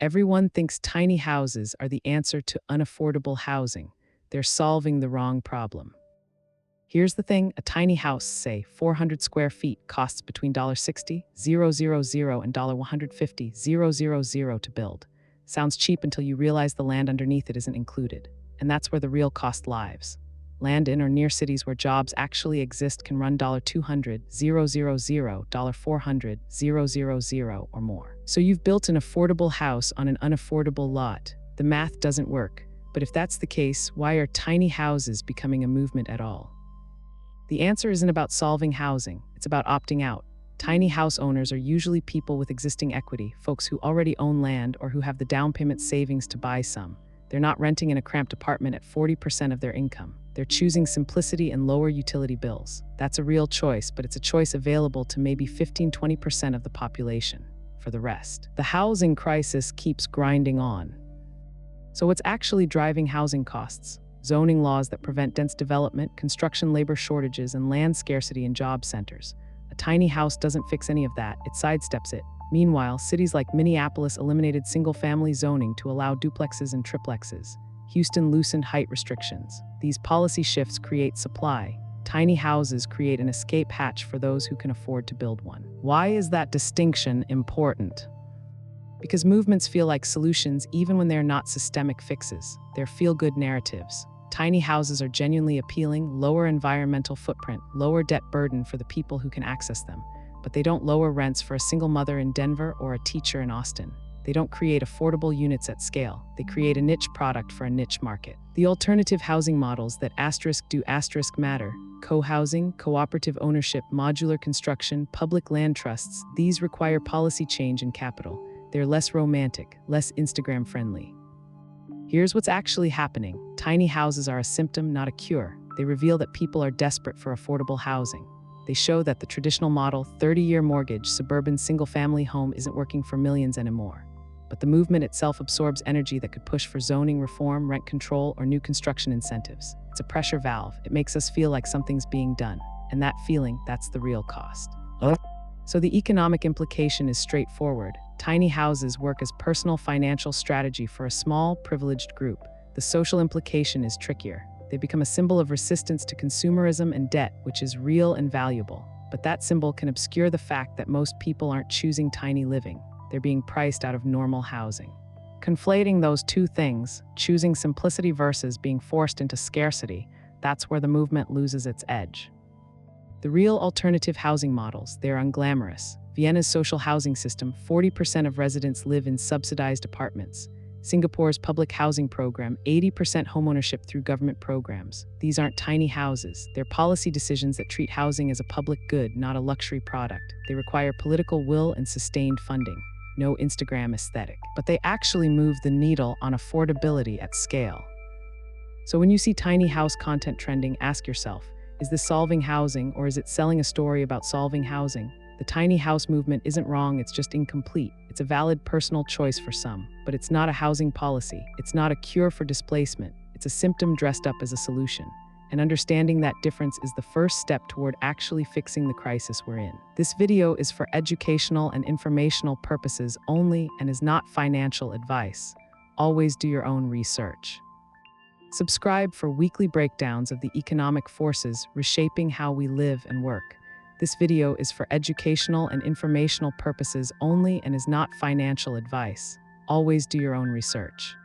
Everyone thinks tiny houses are the answer to unaffordable housing. They're solving the wrong problem. Here's the thing, a tiny house, say 400 square feet, costs between $60,000 and $150,000 to build. Sounds cheap until you realize the land underneath it isn't included. And that's where the real cost lies. Land in or near cities where jobs actually exist can run $200,000, $400,000 or more. So you've built an affordable house on an unaffordable lot. The math doesn't work. But if that's the case, why are tiny houses becoming a movement at all? The answer isn't about solving housing, it's about opting out. Tiny house owners are usually people with existing equity, folks who already own land or who have the down payment savings to buy some. They're not renting in a cramped apartment at 40% of their income. They're choosing simplicity and lower utility bills. That's a real choice, but it's a choice available to maybe 15–20% of the population. For the rest, the housing crisis keeps grinding on. So what's actually driving housing costs? Zoning laws that prevent dense development, construction labor shortages, and land scarcity in job centers. A tiny house doesn't fix any of that, it sidesteps it. Meanwhile, cities like Minneapolis eliminated single-family zoning to allow duplexes and triplexes. Houston loosened height restrictions. These policy shifts create supply. Tiny houses create an escape hatch for those who can afford to build one. Why is that distinction important? Because movements feel like solutions even when they're not systemic fixes. They're feel-good narratives. Tiny houses are genuinely appealing, lower environmental footprint, lower debt burden for the people who can access them. But they don't lower rents for a single mother in Denver or a teacher in Austin. They don't create affordable units at scale. They create a niche product for a niche market. The alternative housing models that do matter, co-housing, cooperative ownership, modular construction, public land trusts, these require policy change and capital. They're less romantic, less Instagram-friendly. Here's what's actually happening. Tiny houses are a symptom, not a cure. They reveal that people are desperate for affordable housing. They show that the traditional model, 30-year mortgage, suburban single-family home isn't working for millions anymore. But the movement itself absorbs energy that could push for zoning reform, rent control, or new construction incentives. It's a pressure valve. It makes us feel like something's being done. And that feeling, that's the real cost. So the economic implication is straightforward. Tiny houses work as personal financial strategy for a small, privileged group. The social implication is trickier. They become a symbol of resistance to consumerism and debt, which is real and valuable. But that symbol can obscure the fact that most people aren't choosing tiny living. They're being priced out of normal housing. Conflating those two things, choosing simplicity versus being forced into scarcity, that's where the movement loses its edge. The real alternative housing models, they're unglamorous. Vienna's social housing system, 40% of residents live in subsidized apartments. Singapore's public housing program, 80% homeownership through government programs. These aren't tiny houses. They're policy decisions that treat housing as a public good, not a luxury product. They require political will and sustained funding. No Instagram aesthetic. But they actually move the needle on affordability at scale. So when you see tiny house content trending, ask yourself, is this solving housing or is it selling a story about solving housing? The tiny house movement isn't wrong, it's just incomplete. It's a valid personal choice for some, but it's not a housing policy. It's not a cure for displacement. It's a symptom dressed up as a solution. And understanding that difference is the first step toward actually fixing the crisis we're in. This video is for educational and informational purposes only and is not financial advice. Always do your own research. Subscribe for weekly breakdowns of the economic forces reshaping how we live and work. This video is for educational and informational purposes only and is not financial advice. Always do your own research.